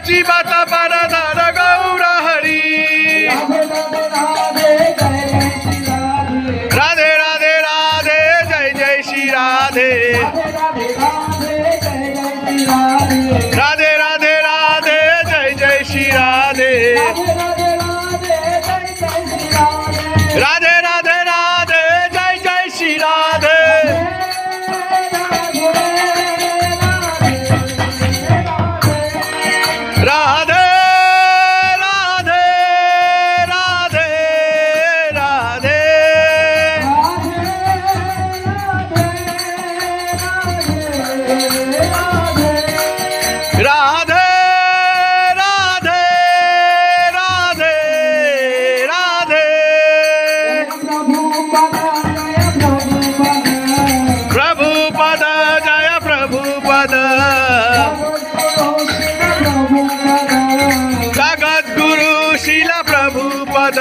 जीवात परधार Gaur Hari Radhe Radhe Radhe Jai Jai Shri Radhe Radhe Radhe Radhe Jai Jai Shri Radhe Radhe Radhe Radhe Jai Jai Shri Radhe Radhe Radhe Radhe Radhe Radhe Prabhupad Jai Prabhupad Jagadguru Sheila Prabhupad